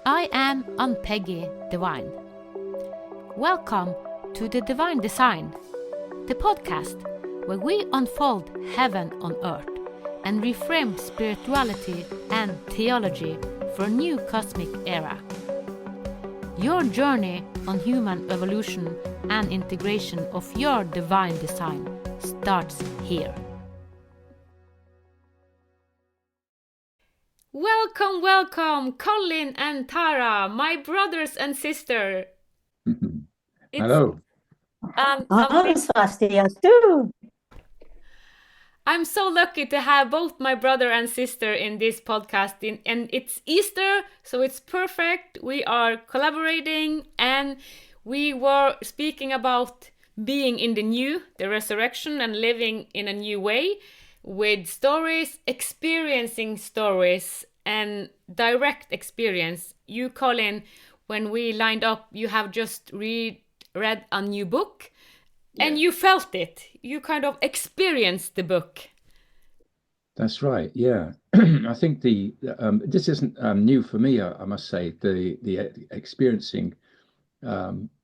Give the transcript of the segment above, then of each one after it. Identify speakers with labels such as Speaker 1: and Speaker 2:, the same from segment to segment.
Speaker 1: I am Ann-Peggy Divine. Welcome to the Divine Design, the podcast where we unfold heaven on earth and reframe spirituality and theology for a new cosmic era. Your journey on human evolution and integration of your divine design starts here. Welcome, Colin and Tara, my brothers and sister.
Speaker 2: Hello.
Speaker 3: Swastias too.
Speaker 1: I'm so lucky to have both my brother and sister in this podcast, and it's Easter, so it's perfect. We are collaborating, and we were speaking about being in the new, the resurrection, and living in a new way with stories, experiencing stories, and direct experience. You, Colin, when we lined up, you have just read a new book. Yeah. And you felt it. You kind of experienced the book.
Speaker 2: That's right. Yeah, I think this isn't new for me. I must say the experiencing vibration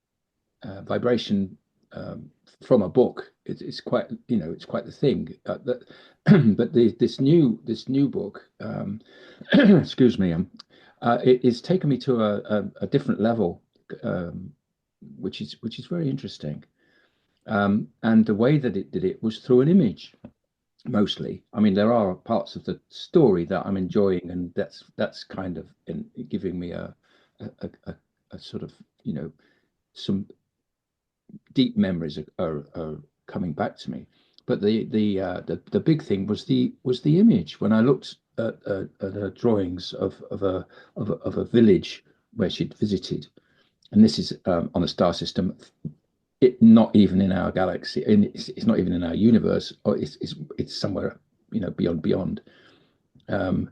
Speaker 2: from a book. It's quite it's quite the thing. But this new book, excuse me, it's taken me to a different level, which is very interesting. And the way that it did it was through an image, mostly. I mean, there are parts of the story that I'm enjoying, and that's kind of giving me a sort of some deep memories are coming back to me. But the big thing was the image. When I looked at her drawings of a village where she'd visited, and this is on a star system. Not even in our galaxy, it's not even in our universe, or it's somewhere beyond. The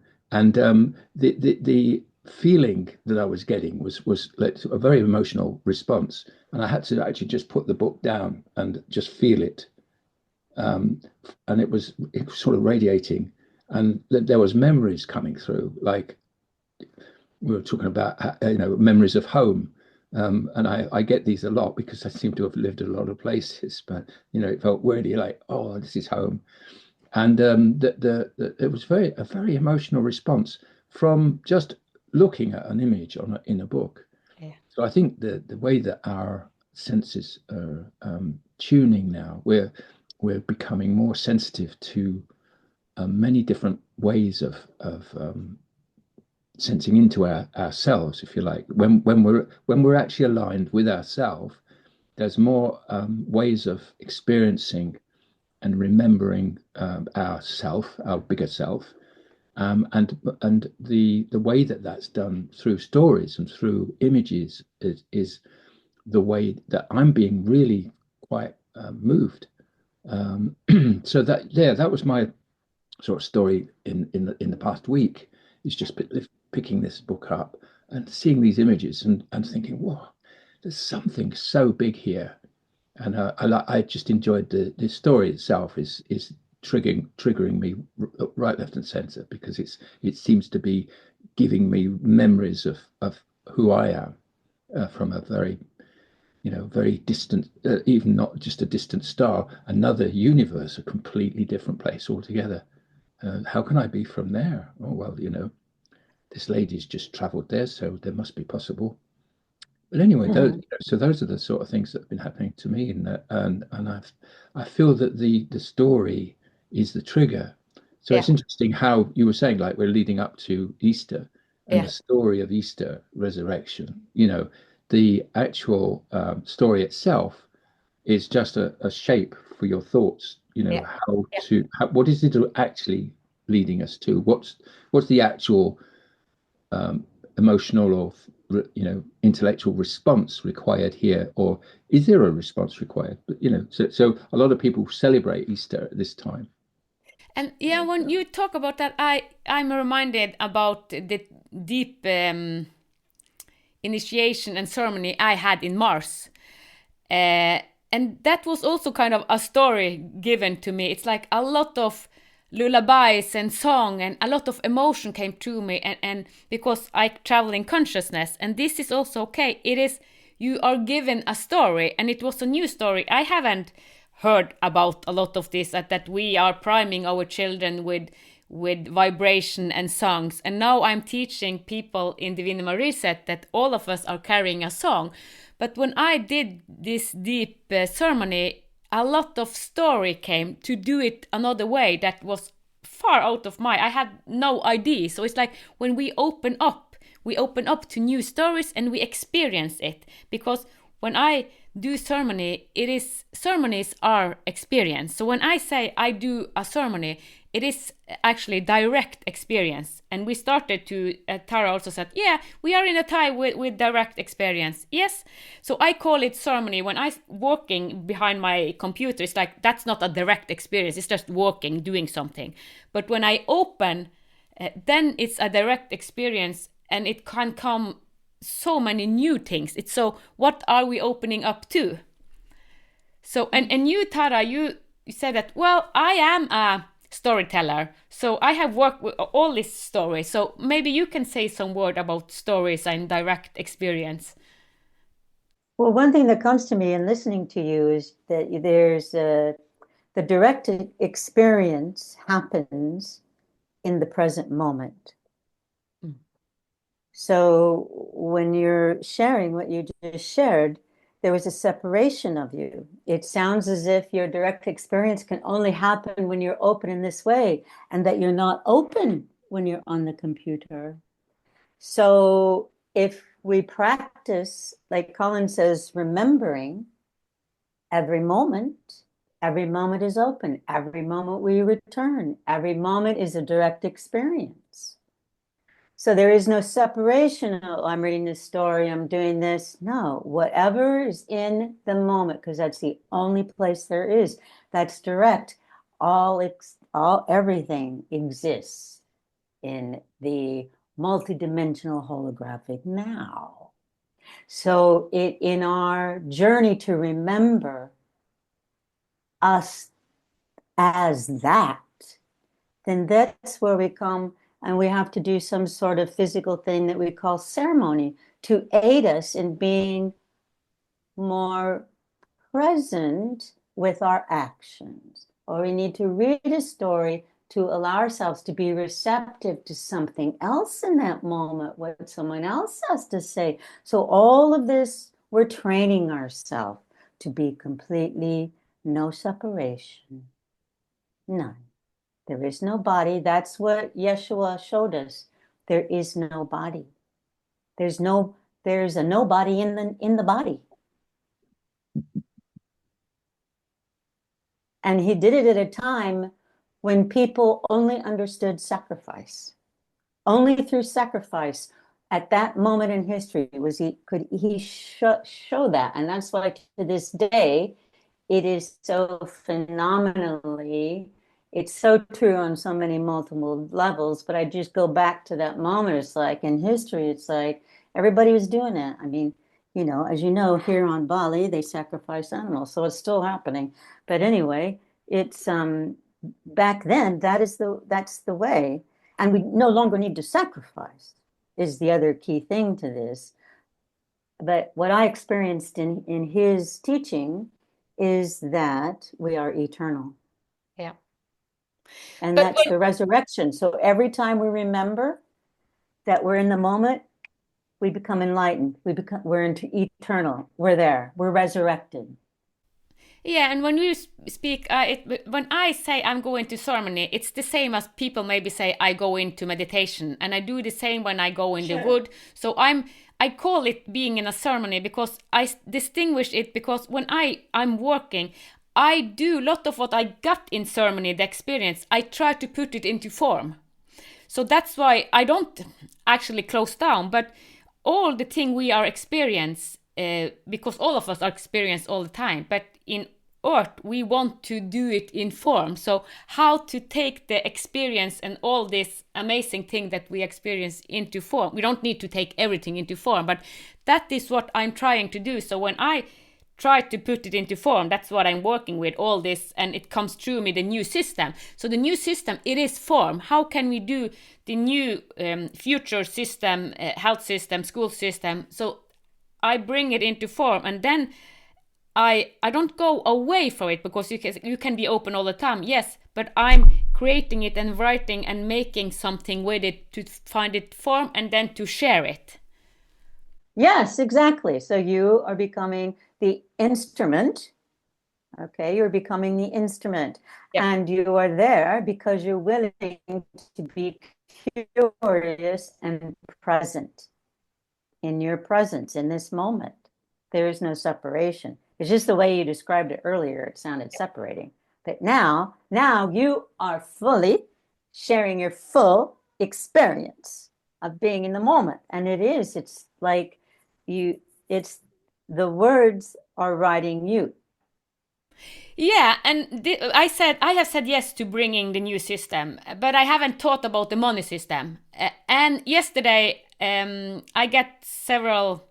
Speaker 2: feeling that I was getting was like a very emotional response, and I had to actually just put the book down and just feel it. And it was sort of radiating, and there was memories coming through, like we were talking about, memories of home. And I get these a lot because I seem to have lived a lot of places, but it felt really like, oh, this is home. And it was a very emotional response from just looking at an image in a book. Yeah. So I think the way that our senses are tuning now, we're becoming more sensitive to many different ways of sensing into ourselves, if you like. When we're actually aligned with ourselves, there's more ways of experiencing and remembering our bigger self, and the way that that's done through stories and through images is the way that I'm being really quite moved. So that was my sort of story in the past week. It's just picking this book up and seeing these images and thinking, whoa, there's something so big here. And I just enjoyed the story itself is triggering me right, left, and center, because it seems to be giving me memories of who I am from a very very distant, even not just a distant star, another universe, a completely different place altogether. How can I be from there? Oh, well, this lady's just traveled there, so there must be possible. But anyway, those are the sort of things that have been happening to me, and I feel that the story is the trigger. So It's interesting how you were saying, like, we're leading up to Easter, and the story of Easter resurrection. The actual story itself is just a shape for your thoughts. What is it actually leading us to? What's the actual emotional or intellectual response required here, or is there a response required? But so a lot of people celebrate Easter at this time.
Speaker 1: And when you talk about that, I'm reminded about the deep initiation and ceremony I had in Mars, and that was also kind of a story given to me. It's like a lot of lullabies and song, and a lot of emotion came to me, and because I travel in consciousness, and this is also okay. It is, you are given a story, and it was a new story. I haven't heard about a lot of this, that we are priming our children with vibration and songs, and now I'm teaching people in Divinity Reset that all of us are carrying a song. But when I did this deep ceremony, a lot of story came to do it another way that was far out of my, I had no idea. So it's like when we open up to new stories and we experience it. Because when I do ceremony, ceremonies are experience. So when I say I do a ceremony, it is actually direct experience. And we started to, Tara also said, yeah, we are in a tie with direct experience. Yes. So I call it ceremony. When I walking behind my computer, it's like, that's not a direct experience. It's just walking, doing something. But when I open, then it's a direct experience, and it can come so many new things. It's so, what are we opening up to? So, and you, Tara, you said that, well, I am a storyteller, so I have worked with all these stories. So maybe you can say some word about stories and direct experience.
Speaker 3: Well, one thing that comes to me in listening to you is that there's the direct experience happens in the present moment. So when you're sharing what you just shared, there was a separation of you. It sounds as if your direct experience can only happen when you're open in this way, and that you're not open when you're on the computer. So if we practice, like Colin says, remembering every moment is open. Every moment we return. Every moment is a direct experience. So there is no separation. Oh, I'm reading this story, I'm doing this. No, whatever is in the moment, because that's the only place there is. That's direct. Everything exists in the multidimensional holographic now. So in our journey to remember us as that, then that's where we come, and we have to do some sort of physical thing that we call ceremony to aid us in being more present with our actions. Or we need to read a story to allow ourselves to be receptive to something else in that moment, what someone else has to say. So all of this, we're training ourselves to be completely no separation, none. There is no body. That's what Yeshua showed us. There is no body. There's a nobody in the body. And he did it at a time when people only understood sacrifice. Only through sacrifice at that moment in history could he show that. And that's why to this day, it is so phenomenally, it's so true on so many multiple levels. But I just go back to that moment. It's like in history, it's like everybody was doing it. I mean, as you know, here on Bali, they sacrifice animals, so it's still happening. But anyway, it's back then, that's the way. And we no longer need to sacrifice, is the other key thing to this. But what I experienced in his teaching is that we are eternal.
Speaker 1: Yeah.
Speaker 3: And that's the resurrection. So every time we remember that we're in the moment, we become enlightened. We're into eternal. We're there. We're resurrected.
Speaker 1: Yeah, and when you speak, when I say I'm going to ceremony, it's the same as people maybe say I go into meditation, and I do the same when I go in the wood. So I call it being in a ceremony because I distinguish it, because when I'm working, I do a lot of what I got in ceremony, the experience, I try to put it into form. So that's why I don't actually close down, but all the thing we are experience, because all of us are experience all the time, but in Earth we want to do it in form. So how to take the experience and all this amazing thing that we experience into form. We don't need to take everything into form, but that is what I'm trying to do. So when I try to put it into form. That's what I'm working with, all this, and it comes through me, the new system. So the new system, it is form. How can we do the new future system, health system, school system? So I bring it into form, and then I don't go away from it, because you can be open all the time, yes, but I'm creating it and writing and making something with it to find it form and then to share it.
Speaker 3: Yes, exactly. So you are becoming the instrument. Okay, you're becoming the instrument.
Speaker 1: Yep.
Speaker 3: And you are there because you're willing to be curious and present in your presence in this moment. There is no separation. It's just the way you described it earlier, it sounded separating. But now you are fully sharing your full experience of being in the moment. And it's like the words are writing you.
Speaker 1: Yeah, and I have said yes to bringing the new system, but I haven't thought about the money system. And yesterday, I get several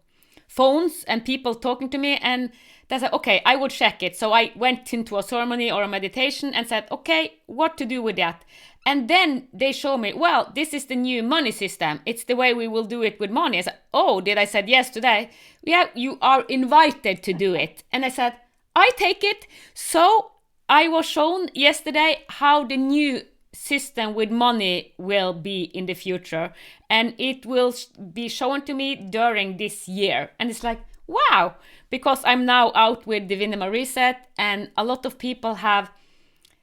Speaker 1: phones and people talking to me, and they said, okay, I will check it. So I went into a ceremony or a meditation and said, okay, what to do with that? And then they show me, well, this is the new money system. It's the way we will do it with money. I said, oh, did I said yes today? Yeah, you are invited to do it. And I said, I take it. So I was shown yesterday how the new system with money will be in the future, and it will be shown to me during this year. And it's like, wow, because I'm now out with Divinity Reset, and a lot of people have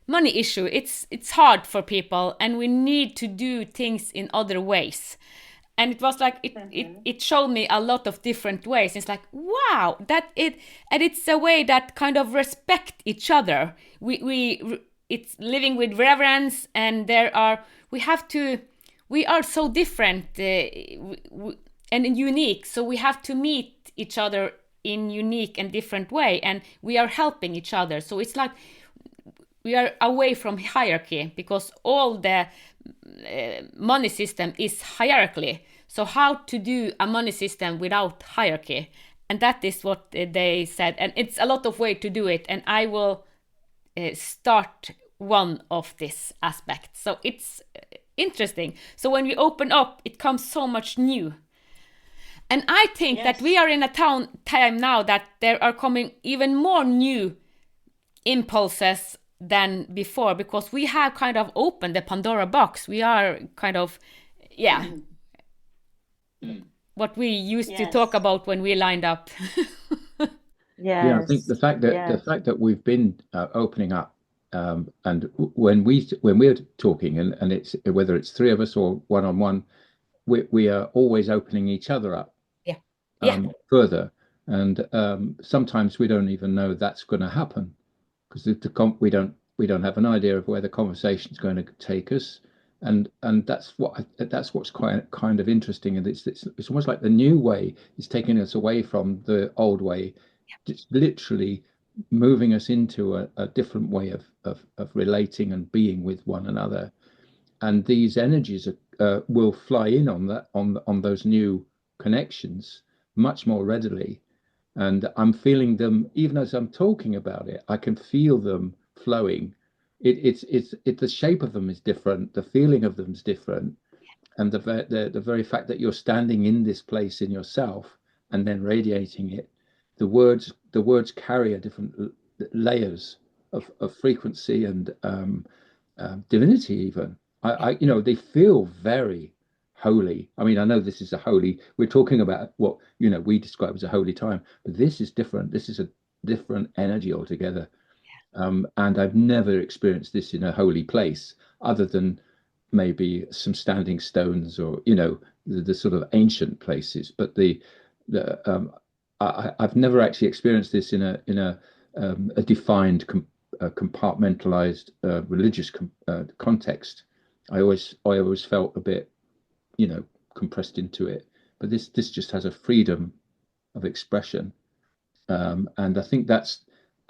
Speaker 1: money issue. It's hard for people, and we need to do things in other ways. And it was like it showed me a lot of different ways. It's like, wow, and it's a way that kind of respect each other. It's living with reverence, and we are so different and unique, so we have to meet each other in unique and different way, and we are helping each other. So it's like we are away from hierarchy, because all the money system is hierarchy. So how to do a money system without hierarchy? And that is what they said. And it's a lot of way to do it. And I will start one of this aspect. So it's interesting. So when we open up, it comes so much new. And I think that we are in a time now that there are coming even more new impulses than before, because we have kind of opened the Pandora box. We are kind of, what we used to talk about when we lined up.
Speaker 2: Yeah, I think the fact that we've been opening up, and when we're talking, and it's whether it's three of us or one on one, we are always opening each other up further, and sometimes we don't even know that's going to happen, because we don't have an idea of where the conversation is going to take us, and that's what's quite kind of interesting, and it's almost like the new way is taking us away from the old way. It's literally moving us into a different way of relating and being with one another, and these energies will fly in on those new connections much more readily. And I'm feeling them even as I'm talking about it. I can feel them flowing. It's the shape of them is different. The feeling of them is different, and the very fact that you're standing in this place in yourself and then radiating it, the words carry a different layers of frequency and divinity. Even they feel very holy. I mean, I know this is we're talking about what we describe as a holy time, but this is different. This is a different energy altogether. And I've never experienced this in a holy place, other than maybe some standing stones, or the sort of ancient places. But I've never actually experienced this in a defined compartmentalized religious context. I always felt a bit compressed into it, but this just has a freedom of expression, and I think that's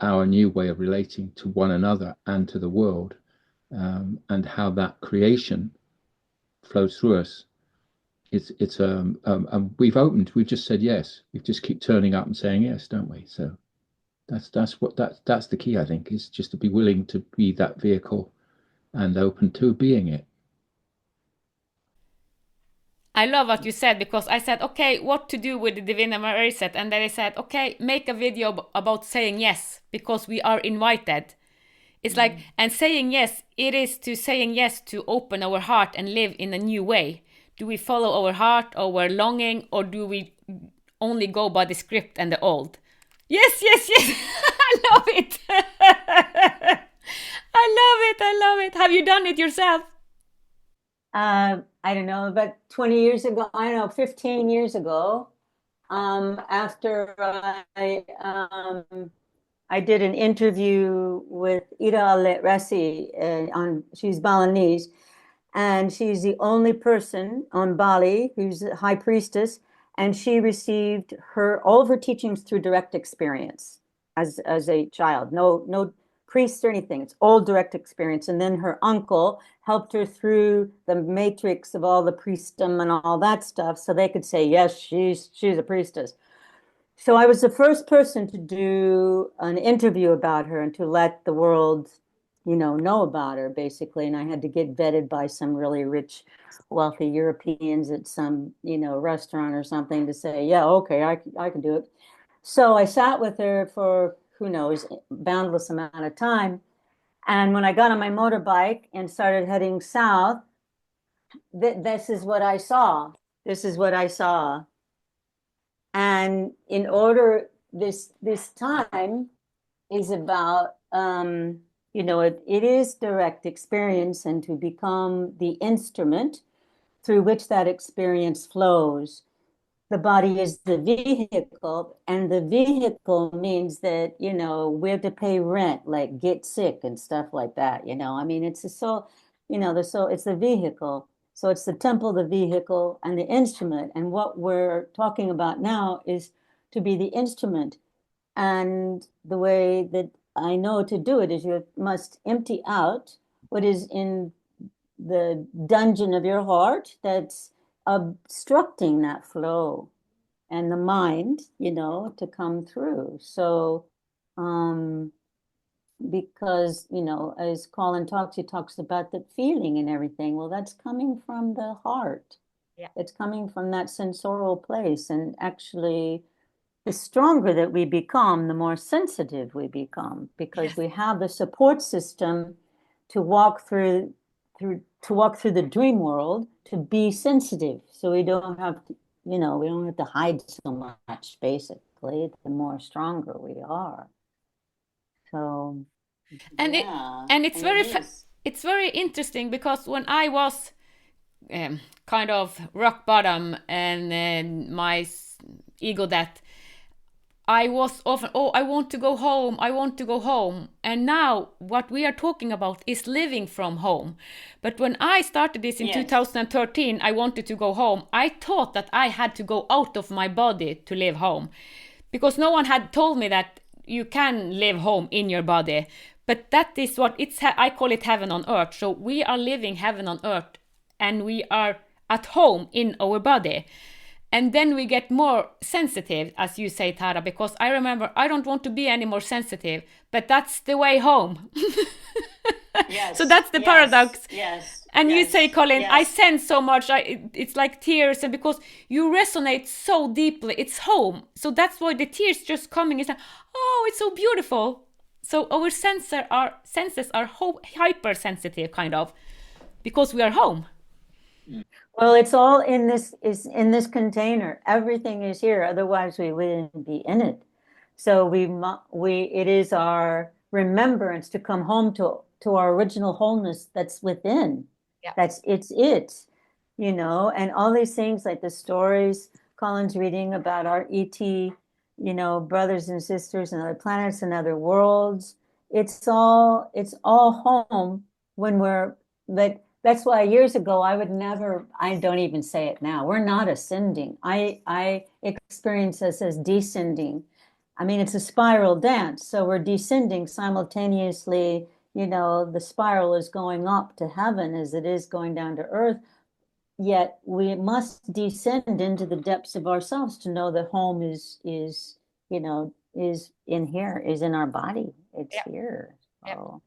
Speaker 2: our new way of relating to one another and to the world, and how that creation flows through us. We've just said yes. We just keep turning up and saying yes, don't we? So That's the key, I think, is just to be willing to be that vehicle and open to being it.
Speaker 1: I love what you said, because I said, okay, what to do with the Divinity set? And then I said, okay, make a video about saying yes, because we are invited. It's like, and saying yes, it is to saying yes to open our heart and live in a new way. Do we follow our heart, our longing, or do we only go by the script and the old? Yes, yes, yes. I love it. I love it. I love it. Have you done it yourself?
Speaker 3: I don't know, about 20 years ago, I don't know, 15 years ago, after I did an interview with Ida Al-Resi she's Balinese, and she's the only person on Bali who's a high priestess, and she received all of her teachings through direct experience as a child. No priests or anything. It's all direct experience. And then her uncle helped her through the matrix of all the priestdom and all that stuff, so they could say, yes, she's a priestess. So I was the first person to do an interview about her and to let the world, know about her, basically. And I had to get vetted by some really rich, wealthy Europeans at some, restaurant or something to say, yeah, okay, I can do it. So I sat with her for, who knows, boundless amount of time. And when I got on my motorbike and started heading south, this is what I saw. This is what I saw. And in order, this time is about, it is direct experience, and to become the instrument through which that experience flows. The body is the vehicle, and the vehicle means that, we have to pay rent, like get sick and stuff like that. I mean, it's the soul, the soul, it's the vehicle. So it's the temple, the vehicle, and the instrument. And what we're talking about now is to be the instrument. And the way that I know to do it is you must empty out what is in the dungeon of your heart that's obstructing that flow, and the mind, to come through. So, because, as Colin talks, he talks about the feeling and everything. Well, that's coming from the heart.
Speaker 1: Yeah.
Speaker 3: It's coming from that sensorial place. And actually, the stronger that we become, the more sensitive we become, because
Speaker 1: Yes.
Speaker 3: we have the support system to walk through the dream world, to be sensitive. So we don't have to, we don't have to hide so much, basically, the more stronger we are. So,
Speaker 1: And
Speaker 3: yeah.
Speaker 1: it's it's very interesting, because when I was kind of rock bottom, and my ego death, I was often, oh, I want to go home, I want to go home. And now what we are talking about is living from home. But when I started this in 2013, I wanted to go home. I thought that I had to go out of my body to live home, because no one had told me that you can live home in your body. But that is what I call it heaven on earth. So we are living heaven on earth, and we are at home in our body. And then we get more sensitive, as you say, Tara, because I remember I don't want to be any more sensitive, but that's the way home.
Speaker 3: Yes.
Speaker 1: So that's the paradox.
Speaker 3: Yes.
Speaker 1: And
Speaker 3: yes,
Speaker 1: you say, Colin,
Speaker 3: yes.
Speaker 1: I sense so much. It's like tears, and because you resonate so deeply, it's home. So that's why the tears just coming. It's like, oh, it's so beautiful. So our senses are hypersensitive, kind of, because we are home.
Speaker 3: Well, it's all in this container. Everything is here. Otherwise, we wouldn't be in it. So it is our remembrance to come home to our original wholeness that's within.
Speaker 1: Yeah.
Speaker 3: It's it, and all these things, like the stories Colin's reading about our ET, brothers and sisters and other planets and other worlds. It's all home when that's why years ago I don't even say it now. We're not ascending. I experience this as descending. I mean, it's a spiral dance. So we're descending simultaneously. The spiral is going up to heaven as it is going down to earth. Yet we must descend into the depths of ourselves to know that home is is in here, is in our body. It's
Speaker 1: Yeah.
Speaker 3: here.
Speaker 1: Yeah.
Speaker 3: So.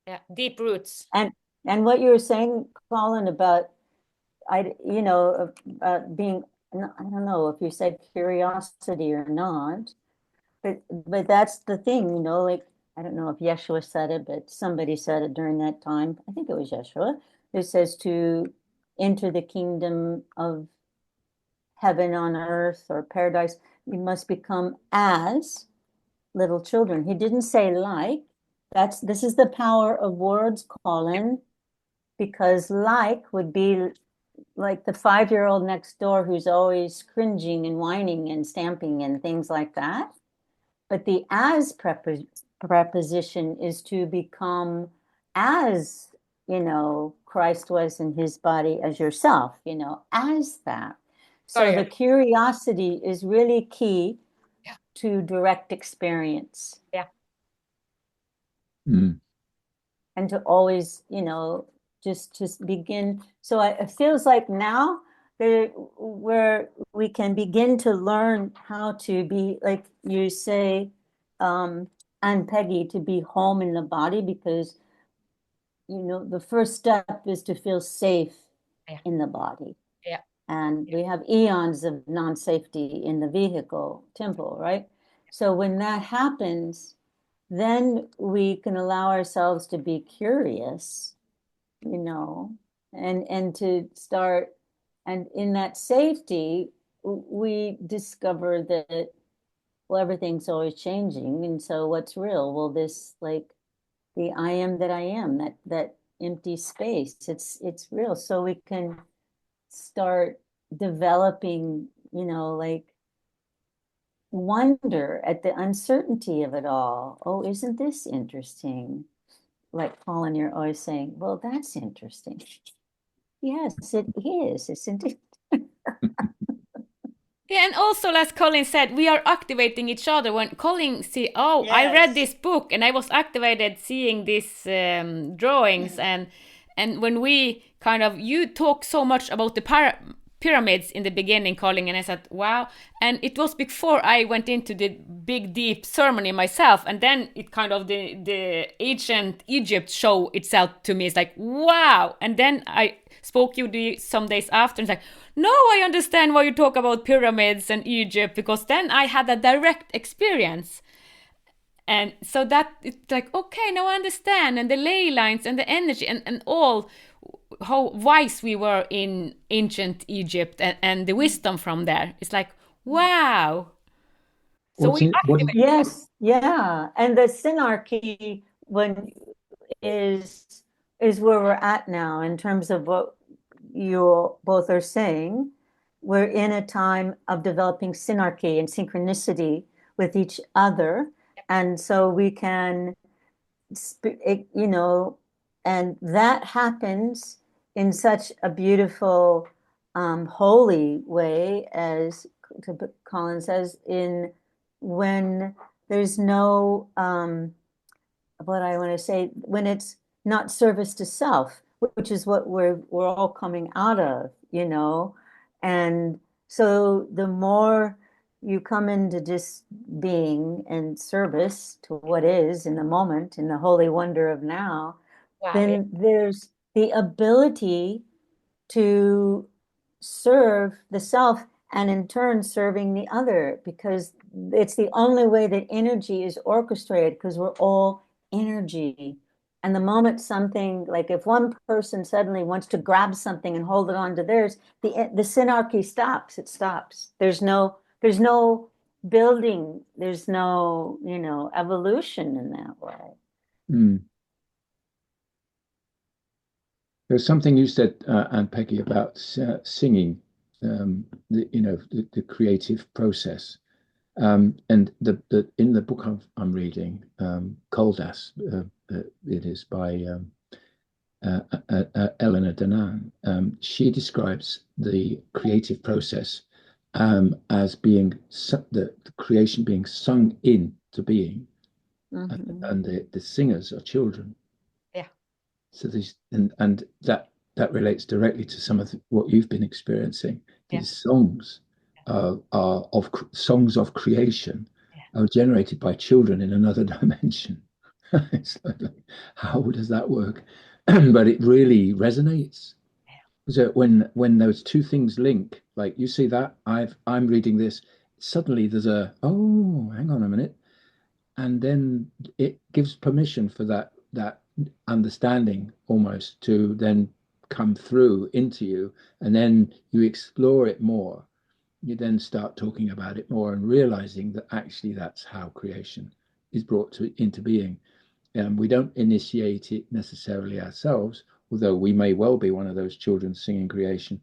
Speaker 1: Yeah. Deep roots.
Speaker 3: And what you were saying, Colin, about being, I don't know if you said curiosity or not, but that's the thing, like, I don't know if Yeshua said it, but somebody said it during that time. I think it was Yeshua. It says to enter the kingdom of heaven on earth or paradise, you must become as little children. He didn't say like. This is the power of words, Colin, because like would be like the 5-year-old next door who's always cringing and whining and stamping and things like that. But the as preposition is to become as, Christ was in his body as yourself, as that. So the curiosity is really key to direct experience.
Speaker 1: Yeah.
Speaker 2: Mm.
Speaker 3: And to always, just begin. So it feels like now where we can begin to learn how to be, like you say, Ann-Peggy, to be home in the body, because, the first step is to feel safe in the body.
Speaker 1: Yeah.
Speaker 3: And we have eons of non-safety in the vehicle temple, right? So when that happens, then we can allow ourselves to be curious, and to start, and in that safety, we discover that, well, everything's always changing. And so what's real? Well, this, like, the I am that I am, that empty space, it's real. So we can start developing, like, wonder at the uncertainty of it all. Oh, isn't this interesting? Like, Colin, you're always saying, well, that's interesting. Yes, it is, isn't it?
Speaker 1: Yeah, and also, as Colin said, we are activating each other. When Colin see, oh, I read this book and I was activated seeing these drawings, and when we kind of, you talk so much about the pyramids in the beginning, Colin, and I said, wow. And it was before I went into the big deep ceremony myself, and then it kind of, the ancient Egypt show itself to me. It's like, wow. And then I spoke you some days after, and it's like, no, I understand why you talk about pyramids and Egypt, because then I had a direct experience. And so that it's like, okay, now I understand, and the ley lines and the energy and all, how wise we were in ancient Egypt, and the wisdom from there. It's like, wow. So
Speaker 3: Yes, yeah. And the Synarchy is where we're at now in terms of what you both are saying. We're in a time of developing synarchy and synchronicity with each other. And so we can, and that happens in such a beautiful, holy way, as Colin says, when there's no, what I want to say, when it's not service to self, which is what we're all coming out of, and so the more you come into just being and service to what is in the moment, in the holy wonder of now, then there's the ability to serve the self, and in turn serving the other, because it's the only way that energy is orchestrated, because we're all energy. And the moment something, like if one person suddenly wants to grab something and hold it on to theirs, the synarchy stops. It stops. There's no building. There's no, evolution in that way.
Speaker 2: Mm. There's something you said, Ann-Peggy, about singing, the creative process. And in the book I'm reading, Koldas, it is by Eleanor Danan. She describes the creative process as being the creation being sung into being, and the singers are children.
Speaker 1: Yeah.
Speaker 2: So these, and that relates directly to some of what you've been experiencing. These songs are of songs of creation, are generated by children in another dimension. It's like, how does that work? But it really resonates. So when those two things link, like you see that I'm reading this, suddenly there's a, oh, hang on a minute, and then it gives permission for that understanding almost to then come through into you, and then you explore it more. You then start talking about it more and realizing that actually that's how creation is brought into being. We don't initiate it necessarily ourselves, although we may well be one of those children singing creation.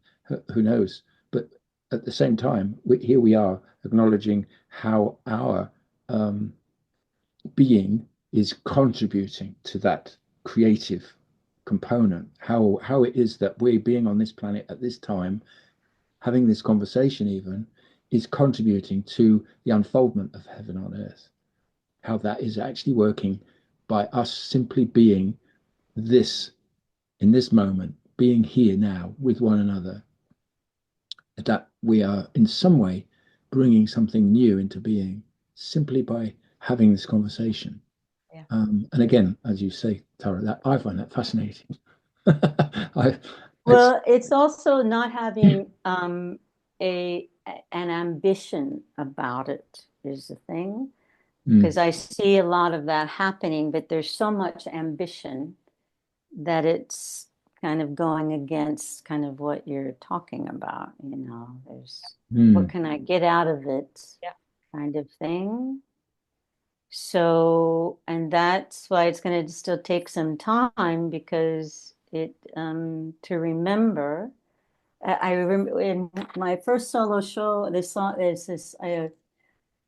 Speaker 2: Who knows? But at the same time, here we are acknowledging how our being is contributing to that creative component. How it is that we're being on this planet at this time, having this conversation even, is contributing to the unfoldment of heaven on earth. How that is actually working by us simply being this in this moment, being here now with one another, that we are in some way bringing something new into being simply by having this conversation.
Speaker 3: Yeah.
Speaker 2: And again, as you say, Tara, that I find that fascinating.
Speaker 3: Well, it's also not having an ambition about it is the thing. Because I see a lot of that happening, but there's so much ambition that it's kind of going against kind of what you're talking about. There's what can I get out of it, kind of thing. So, and that's why it's going to still take some time, because it to remember. I remember in my first solo show, this song is this.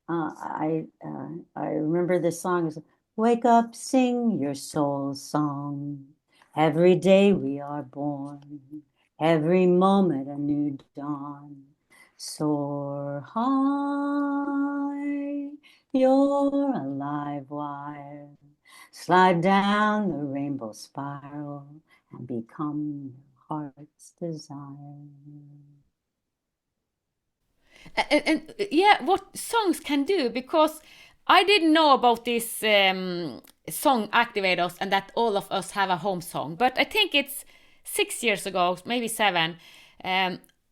Speaker 3: I remember this song is "Wake up, sing your soul song. Every day we are born, every moment a new dawn. Soar high, you're a live wire. Slide down the rainbow spiral and become your heart's desire."
Speaker 1: And yeah, what songs can do, because I didn't know about this song activators and that all of us have a home song, but I think it's 6 years ago, maybe 7.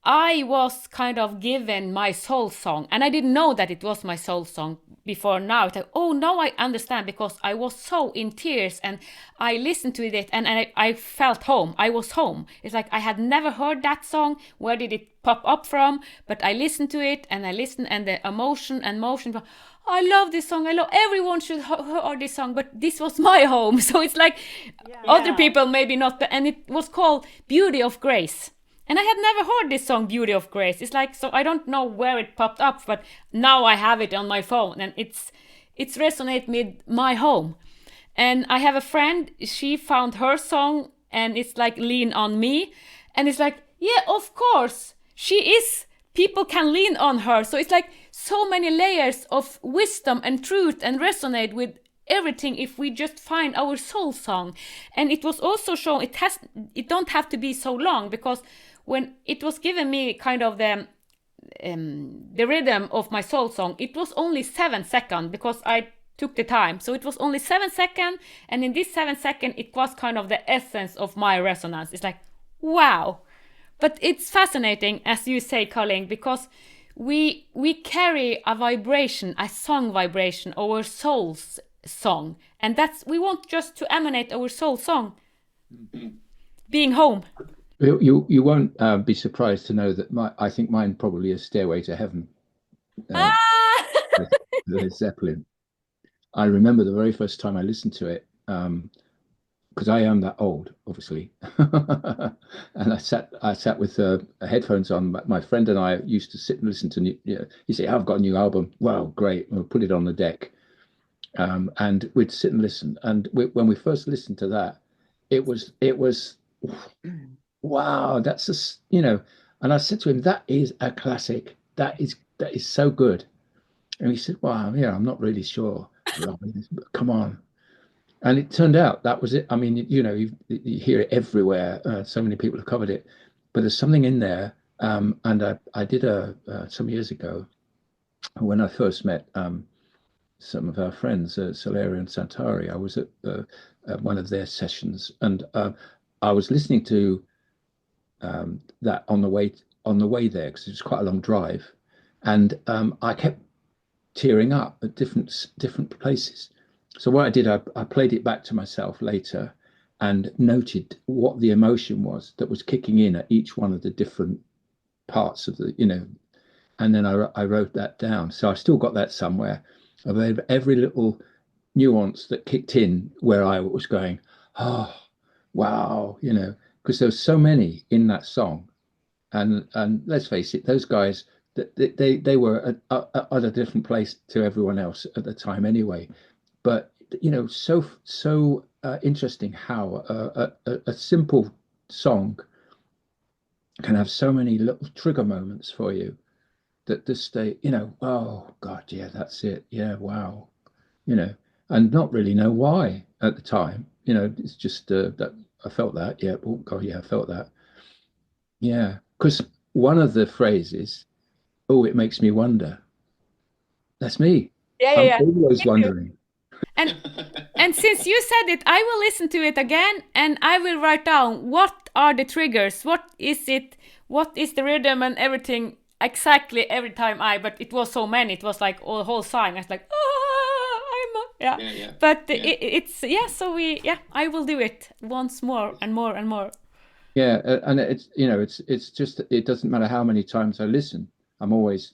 Speaker 1: I was kind of given my soul song, and I didn't know that it was my soul song before now. It's like, oh, now I understand, because I was so in tears and I listened to it and I felt home. I was home. It's like I had never heard that song. Where did it pop up from? But I listened to it and I listened, and the emotion and motion. I love this song. I love, everyone should hear this song, but this was my home. So it's like other people maybe not, and it was called Beauty of Grace. And I had never heard this song, Beauty of Grace. It's like, so I don't know where it popped up, but now I have it on my phone, and it's resonate with my home. And I have a friend, she found her song, and it's like Lean on Me. And it's like, yeah, of course, she is, people can lean on her. So it's like so many layers of wisdom and truth, and resonate with everything if we just find our soul song. And it was also shown, it don't have to be so long, because when it was given me kind of the rhythm of my soul song, it was only 7 seconds, because I took the time. So it was only 7 seconds, and in this 7 seconds, it was kind of the essence of my resonance. It's like, wow. But it's fascinating, as you say, Colin, because we carry a vibration, a song vibration, our soul's song, and that's, we want just to emanate our soul song, being home.
Speaker 2: You won't be surprised to know that I think mine probably is Stairway to Heaven. Led Zeppelin. I remember the very first time I listened to it, because I am that old, obviously, and I sat with headphones on. My friend and I used to sit and listen to you say, I've got a new album. Wow, great! We'll put it on the deck, and we'd sit and listen. And when we first listened to that, it was. Wow, that's and I said to him, that is a classic. That is so good. And he said, well, yeah, I'm not really sure. Come on. And it turned out that was it. I mean, you hear it everywhere. So many people have covered it, but there's something in there. And I did some years ago when I first met some of our friends, Solaria and Santari. I was at one of their sessions, and I was listening to that on the way there because it was quite a long drive, and I kept tearing up at different places. So what I did, I played it back to myself later, and noted what the emotion was that was kicking in at each one of the different parts of the, and then I wrote that down. So I've still got that somewhere of every little nuance that kicked in where I was going, oh, wow, because there's so many in that song. And let's face it, those guys, they were at a different place to everyone else at the time anyway. But so interesting how a simple song can have so many little trigger moments for you that just stay, oh God, yeah, that's it. Yeah, wow. And not really know why at the time. It's just that I felt that. Yeah, oh God, yeah, I felt that. Yeah, because one of the phrases, oh, it makes me wonder. That's me.
Speaker 1: Yeah, yeah,
Speaker 2: I'm
Speaker 1: yeah.
Speaker 2: always wondering.
Speaker 1: And and since you said it, I will listen to it again and I will write down what are the triggers, what is it, what is the rhythm and everything exactly every time but it was so many, it was like a whole song. I was like, yeah.
Speaker 2: Yeah, yeah.
Speaker 1: But
Speaker 2: Yeah.
Speaker 1: it's so I will do it once more and more and more.
Speaker 2: Yeah, and it's just it doesn't matter how many times I listen. I'm always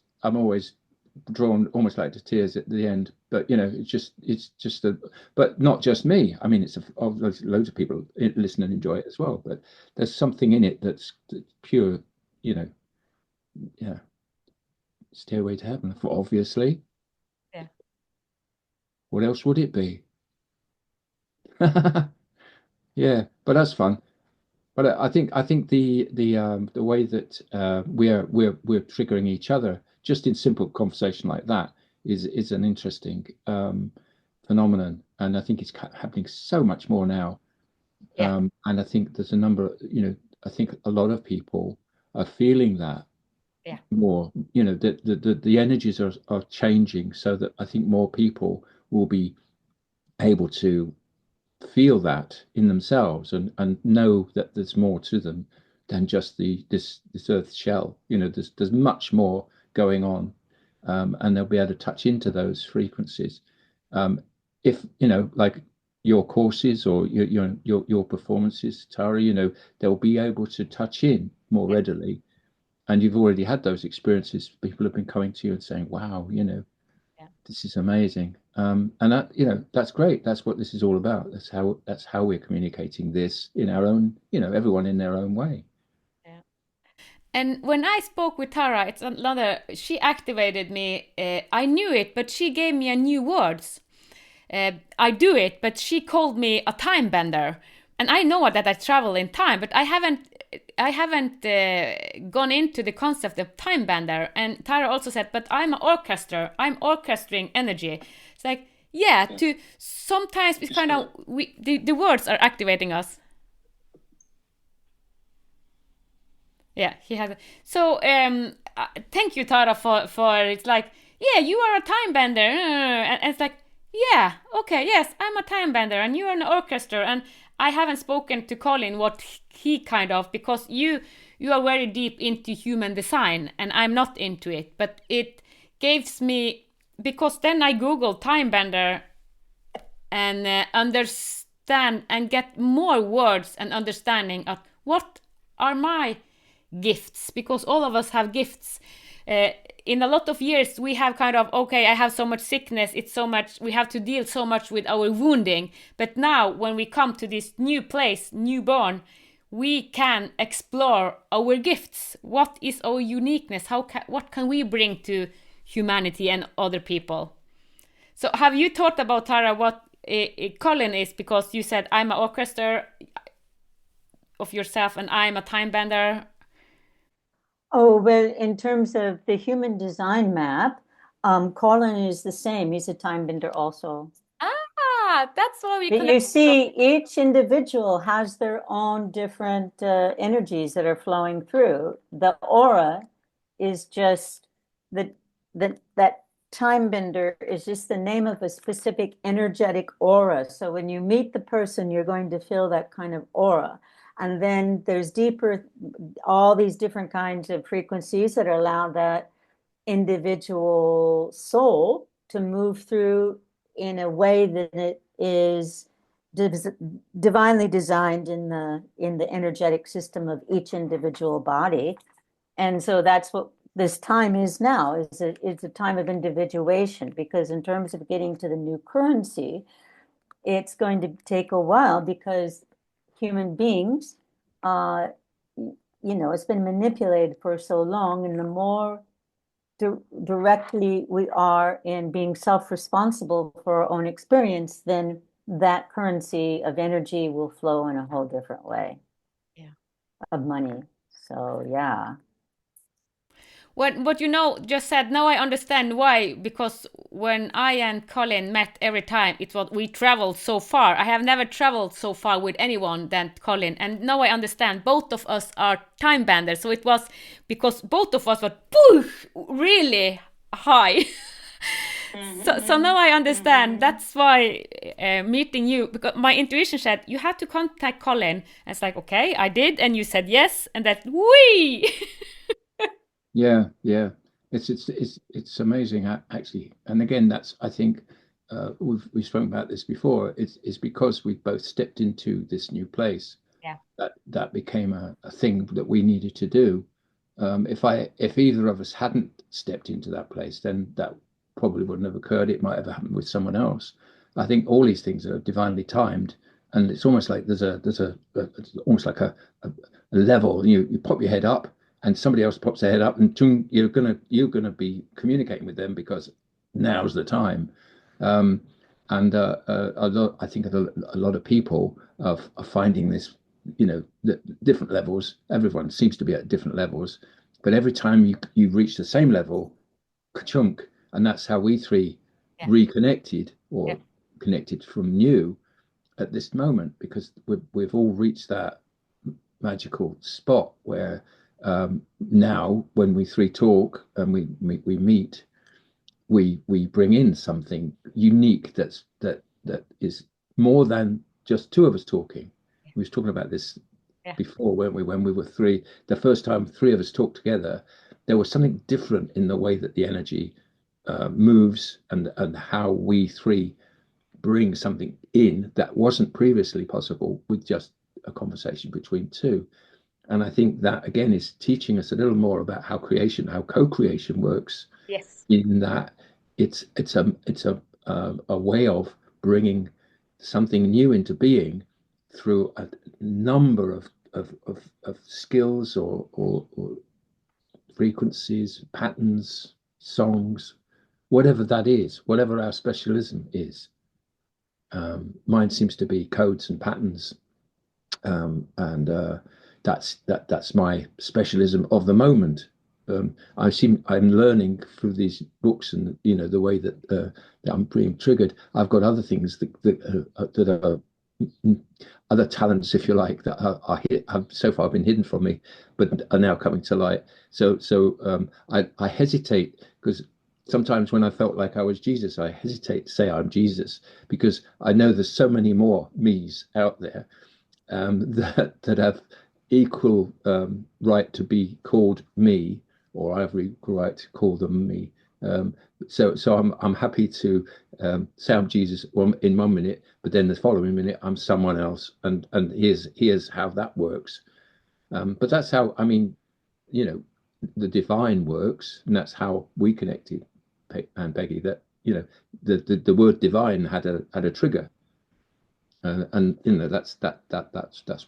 Speaker 2: drawn almost like to tears at the end. But it's just but not just me. I mean, loads of people listen and enjoy it as well. But there's something in it that's pure, yeah, Stairway to Heaven, obviously.
Speaker 1: Yeah.
Speaker 2: What else would it be? Yeah, but that's fun. But I think the way that we're triggering each other just in simple conversation like that is an interesting phenomenon, and I think it's happening so much more now.
Speaker 1: Yeah.
Speaker 2: And I think there's a number, I think a lot of people are feeling that
Speaker 1: Yeah.
Speaker 2: more. The energies are changing, so that I think more people will be able to feel that in themselves and know that there's more to them than just this earth shell. There's much more going on, and they'll be able to touch into those frequencies. If like your courses or your performances, Tara, they'll be able to touch in more readily. And you've already had those experiences. People have been coming to you and saying, "Wow, this is amazing." And that's great. That's what this is all about. That's how we're communicating this in our own, everyone in their own way.
Speaker 1: Yeah. And when I spoke with Tara, it's another. She activated me. I knew it, but she gave me a new words. I do it, but she called me a time bender, and I know that I travel in time, but I haven't gone into the concept of time bender. And Tara also said, but I'm an orchestra. I'm orchestrating energy. It's like, yeah. To sometimes it's kind of the words are activating us. Yeah, he has. So thank you, Tara, for it's like, yeah, you are a time bender, and it's like, yeah, okay, yes, I'm a time bender, and you're an orchestra, and I haven't spoken to Colin what he kind of, because you are very deep into human design, and I'm not into it, but it gives me, because then I Google time bender and understand and get more words and understanding of what are my gifts, because all of us have gifts. In a lot of years we have kind of, okay, I have so much sickness, it's so much, we have to deal so much with our wounding, but now when we come to this new place, newborn, we can explore our gifts. What is our uniqueness? What can we bring to humanity and other people? So have you thought about, Tara, what Colin is? Because you said I'm an orchestra of yourself and I'm a time bender.
Speaker 3: Oh, well, in terms of the human design map, Colin is the same. He's a time bender also.
Speaker 1: That's why we
Speaker 3: But
Speaker 1: connect.
Speaker 3: you see, each individual has their own different energies that are flowing through. The aura is just that time bender is just the name of a specific energetic aura. So when you meet the person, you're going to feel that kind of aura. And then there's deeper, all these different kinds of frequencies that allow that individual soul to move through in a way that it is divinely designed in the energetic system of each individual body. And so that's what this time is now, is it's a time of individuation, because in terms of getting to the new currency, it's going to take a while, because human beings, it's been manipulated for so long, and the more directly we are in being self-responsible for our own experience, then that currency of energy will flow in a whole different way.
Speaker 1: Yeah.
Speaker 3: Of money. So yeah.
Speaker 1: What just said, now I understand why, because when I and Colin met every time, it was we traveled so far. I have never traveled so far with anyone than Colin, and now I understand both of us are time benders. So it was because both of us were poof, really high. So now I understand. That's why meeting you, because my intuition said you have to contact Colin. And it's like, okay, I did, and you said yes, and that wee.
Speaker 2: Yeah. It's amazing actually. And again, that's I think we've spoken about this before. It's because we've both stepped into this new place
Speaker 1: Yeah.
Speaker 2: that became a thing that we needed to do. If either of us hadn't stepped into that place, then that probably wouldn't have occurred. It might have happened with someone else. I think all these things are divinely timed, and it's almost like it's almost like a level. You pop your head up, and somebody else pops their head up, and you're gonna be communicating with them because now's the time. Um, and I think a lot of people are finding this, the different levels. Everyone seems to be at different levels, but every time you reach the same level, ka-chunk, and that's how we three
Speaker 1: Yeah.
Speaker 2: reconnected or
Speaker 1: Yeah.
Speaker 2: connected from new at this moment, because we've all reached that magical spot where now when we three talk and we meet, we bring in something unique that is more than just two of us talking. We was talking about this
Speaker 1: Yeah.
Speaker 2: before, weren't we? When we were three, the first time three of us talked together, there was something different in the way that the energy moves, and how we three bring something in that wasn't previously possible with just a conversation between two. And I think that again is teaching us a little more about how co-creation works,
Speaker 1: Yes.
Speaker 2: in that it's a way of bringing something new into being through a number of skills or frequencies, patterns, songs, whatever that is, whatever our specialism is. Mine seems to be codes and patterns, and that's my specialism of the moment. I'm learning through these books, and the way that I'm being triggered. I've got other things that are other talents, if you like, that have so far been hidden from me, but are now coming to light. So I hesitate, because sometimes when I felt like I was Jesus, I hesitate to say I'm Jesus, because I know there's so many more me's out there, that have equal right to be called me, or I have equal right to call them me. So I'm happy to say I'm Jesus in 1 minute, but then the following minute I'm someone else, and here's how that works. But that's how, I mean, the divine works, and that's how we connected, Ann-Peggy. That the word divine had a trigger, and that's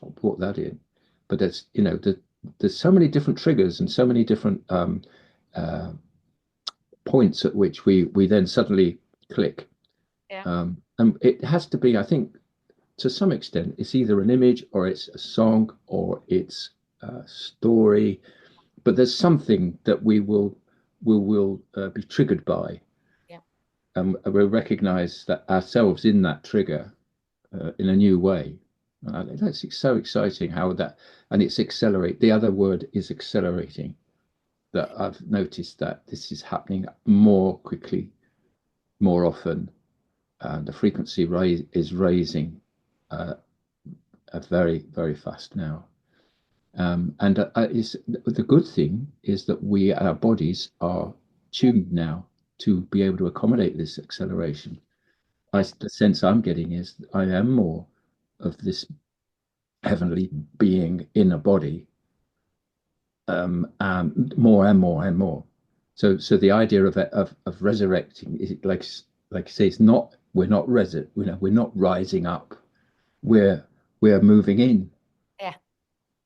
Speaker 2: what brought that in. But there's so many different triggers and so many different uh, points at which we then suddenly click.
Speaker 1: Yeah.
Speaker 2: And it has to be, I think, to some extent, it's either an image, or it's a song, or it's a story. But there's something that we will be triggered by,
Speaker 1: Yeah.
Speaker 2: and we'll recognize that ourselves in that trigger in a new way. That's so exciting how that, and it's accelerate. The other word is accelerating. that I've noticed that this is happening more quickly, more often, and the frequency is raising very, very fast now. And the good thing is that our bodies are tuned now to be able to accommodate this acceleration. The sense I'm getting is I am more of this heavenly being in a body, and more and more and more. So the idea of resurrecting is like you say, it's not, we're not we're not rising up, we're moving in.
Speaker 1: Yeah.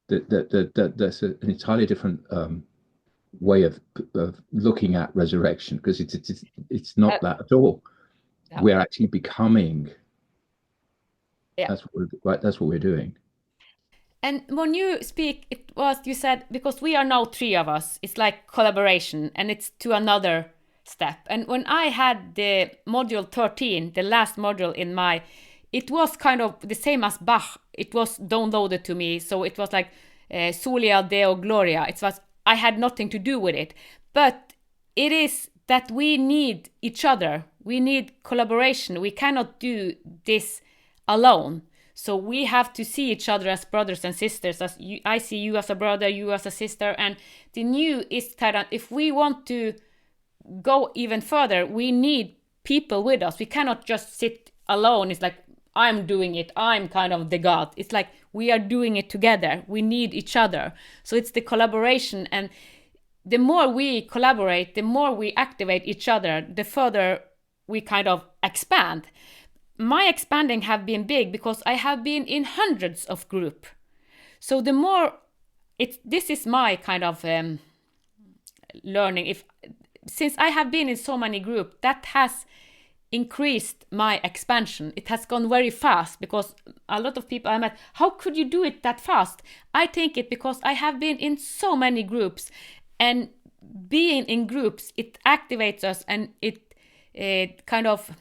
Speaker 2: That's an entirely different way of looking at resurrection, because it's not that at all.
Speaker 1: Yeah.
Speaker 2: We're actually becoming.
Speaker 1: Yeah.
Speaker 2: That's what we're doing.
Speaker 1: And when you speak, you said, because we are now three of us, it's like collaboration, and it's to another step. And when I had the module 13, the last module it was kind of the same as Bach. It was downloaded to me, so it was like Solia Deo Gloria. I had nothing to do with it, but it is that we need each other. We need collaboration. We cannot do this alone. So we have to see each other as brothers and sisters. I see you as a brother, you as a sister, and the new is that if we want to go even further, we need people with us. We cannot just sit alone. It's like, I'm doing it, I'm kind of the God. It's like we are doing it together. We need each other. So it's the collaboration, and the more we collaborate, the more we activate each other, the further we kind of expand. My expanding have been big because I have been in hundreds of group. So the more this is my kind of learning. Since I have been in so many group, that has increased my expansion. It has gone very fast, because a lot of people I met, how could you do it that fast? I think it because I have been in so many groups, and being in groups, it activates us, and it kind of,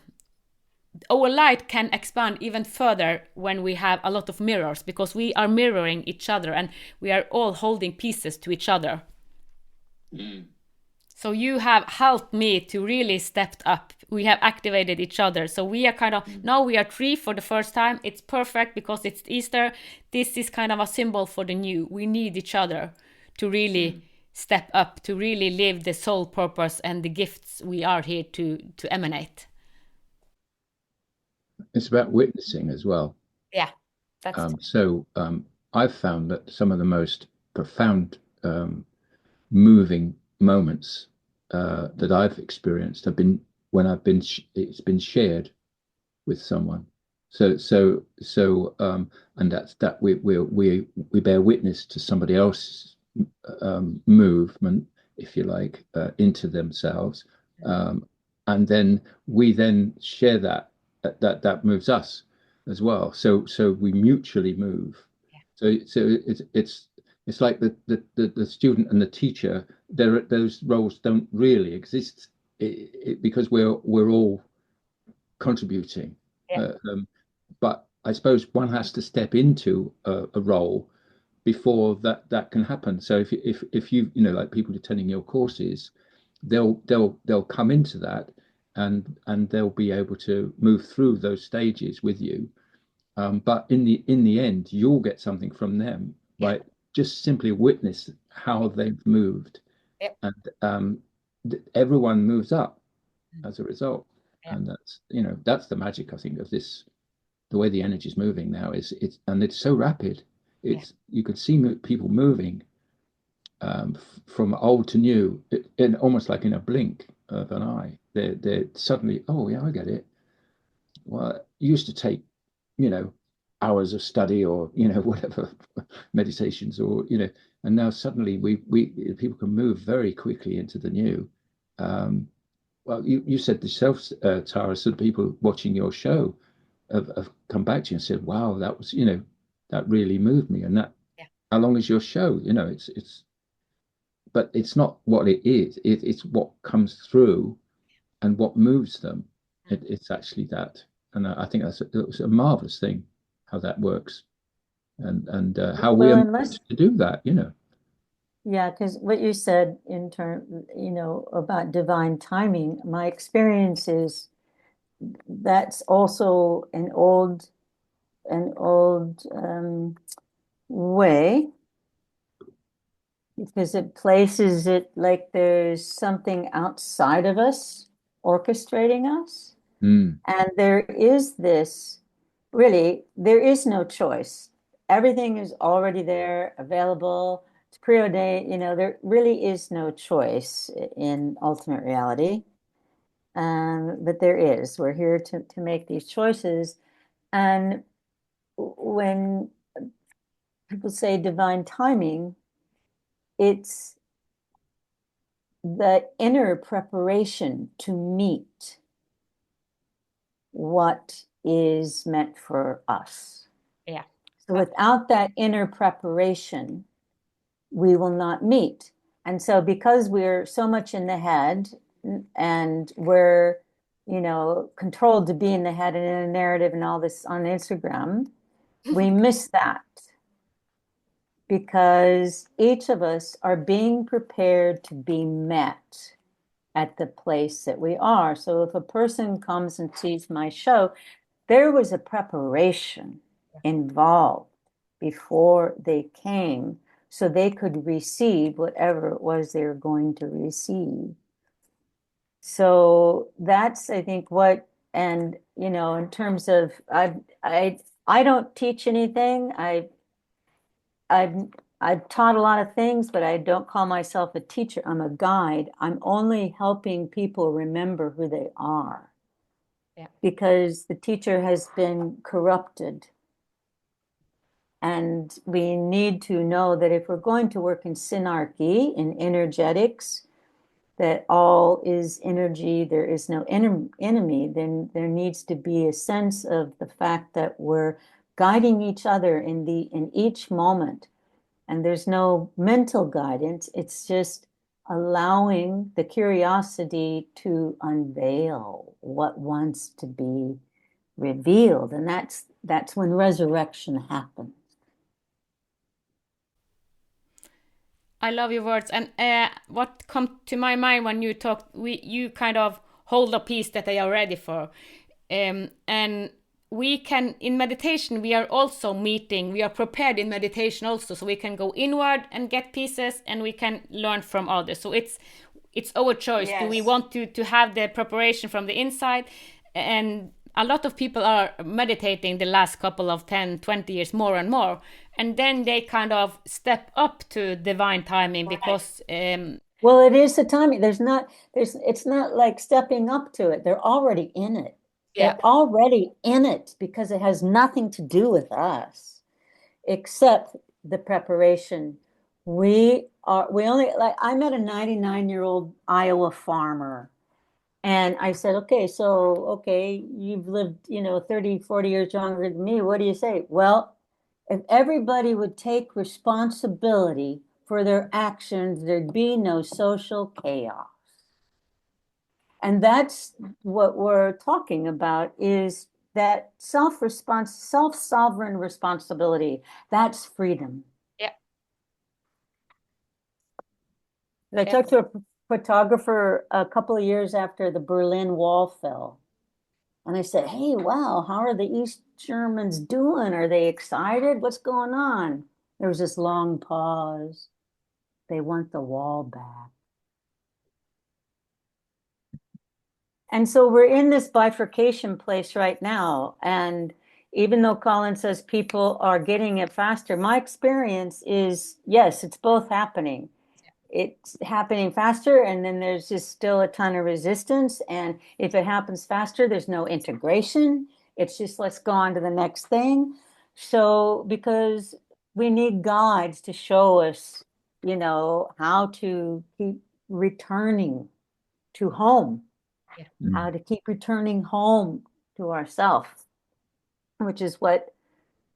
Speaker 1: our light can expand even further when we have a lot of mirrors, because we are mirroring each other and we are all holding pieces to each other. So you have helped me to really step up. We have activated each other. So we are kind of, now we are three for the first time. It's perfect because it's Easter. This is kind of a symbol for the new. We need each other to really step up, to really live the soul purpose and the gifts we are here to emanate.
Speaker 2: It's about witnessing as well.
Speaker 1: Yeah,
Speaker 2: I've found that some of the most profound, moving moments that I've experienced have been when it's been shared with someone. And that's that we bear witness to somebody else's movement, if you like, into themselves, and then we share that moves us as well. So we mutually move. Yeah. So it's like the student and the teacher. Those roles don't really exist because we're all contributing. Yeah. But I suppose one has to step into a role before that can happen. So if you like people attending your courses, they'll come into that, and they'll be able to move through those stages with you. But in the end, you'll get something from them, right? Just simply witness how they've moved. Yep. And everyone moves up as a result. Yep. And that's the magic, I think, of this. The way the energy is moving now it's so rapid. You can see people moving from old to new, in almost like in a blink of an eye. They're suddenly, oh yeah, I get it. Well, it used to take hours of study, or whatever, meditations, or and now suddenly we people can move very quickly into the new. Well, you said yourself, Tara, so people watching your show have come back to you and said, wow, that was that really moved me. And that, how long is your show? It's but it's not what it is. It's what comes through and what moves them. It's actually that. And I think it's a marvelous thing how that works, and how we are meant to do that.
Speaker 3: Yeah, because what you said in term, about divine timing, my experience is that's also an old way, because it places it like there's something outside of us orchestrating us.
Speaker 2: Mm.
Speaker 3: And there is this, really, there is no choice. Everything is already there, available. It's preordained. There really is no choice in ultimate reality. But there is. We're here to make these choices. And when people say divine timing, it's the inner preparation to meet what is meant for us.
Speaker 1: Yeah.
Speaker 3: So without that inner preparation, we will not meet. And so because we're so much in the head and we're, controlled to be in the head and in a narrative and all this on Instagram, we miss that, because each of us are being prepared to be met at the place that we are. So if a person comes and sees my show, there was a preparation involved before they came, so they could receive whatever it was they were going to receive. So that's, I think, and in terms of, I don't teach anything. I've I've taught a lot of things, but I don't call myself a teacher. I'm a guide. I'm only helping people remember who they are.
Speaker 1: Yeah.
Speaker 3: Because the teacher has been corrupted. And we need to know that if we're going to work in synarchy, in energetics, that all is energy, there is no enemy, then there needs to be a sense of the fact that we're guiding each other in each moment. And there's no mental guidance. It's just allowing the curiosity to unveil what wants to be revealed. And that's when resurrection happens.
Speaker 1: I love your words. And what come to my mind when you talk, you kind of hold a piece that they are ready for. And we can, in meditation, we are also meeting, we are prepared in meditation also. So we can go inward and get pieces, and we can learn from others. So it's our choice. Do we
Speaker 3: Yes.
Speaker 1: want to have the preparation from the inside? And a lot of people are meditating the last couple of 10, 20 years more and more. And then they kind of step up to divine timing because
Speaker 3: Well, it is the timing. It's not like stepping up to it. They're already in it.
Speaker 1: yeah,
Speaker 3: They're already in it because it has nothing to do with us except the preparation. We only, like, I met a 99-year-old Iowa farmer. And I said, okay, you've lived, 30, 40 years younger than me. What do you say? Well, if everybody would take responsibility for their actions, there'd be no social chaos. And that's what we're talking about, is that self-sovereign responsibility. That's freedom.
Speaker 1: yeah,
Speaker 3: I
Speaker 1: yeah,
Speaker 3: talked to a photographer a couple of years after the Berlin Wall fell. And I said, hey, wow, how are the East Germans doing? Are they excited? What's going on? There was this long pause. They want the wall back. And so we're in this bifurcation place right now. And even though Colin says people are getting it faster, my experience is, yes, it's both happening. It's happening faster, and then there's just still a ton of resistance. And if it happens faster, there's no integration. It's just, let's go on to the next thing. So, because we need guides to show us, how to keep returning to home, how to keep returning home to ourself, which is what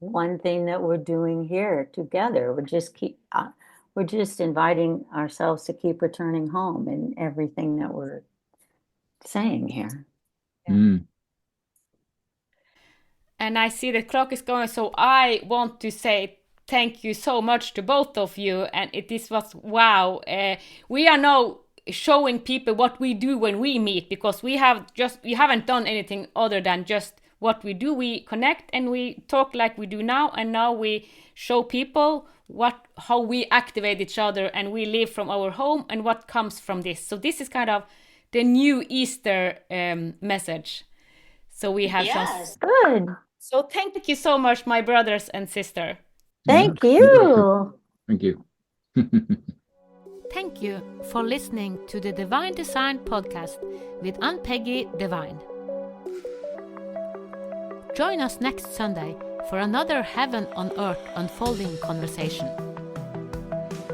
Speaker 3: one thing that we're doing here together. We're just inviting ourselves to keep returning home in everything that we're saying here.
Speaker 2: Mm.
Speaker 1: and I see the clock is going, so I want to say thank you so much to both of you. And this was wow. We are now showing people what we do when we meet, because we haven't done anything other than just what we do. We connect and we talk like we do now, and now we show people how we activate each other and we live from our home and what comes from this. So this is kind of the new Easter message. So we have
Speaker 3: Good.
Speaker 1: So thank you so much, my brothers and sister.
Speaker 3: Thank
Speaker 2: You're
Speaker 3: you.
Speaker 2: welcome. Thank you.
Speaker 1: Thank you for listening to the Divine Design podcast with Ann-Peggy Divine. Join us next Sunday for another heaven on earth unfolding conversation.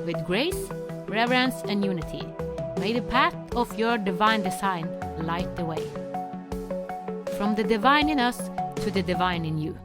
Speaker 1: With grace, reverence and unity, may the path of your divine design light the way. From the divine in us to the divine in you.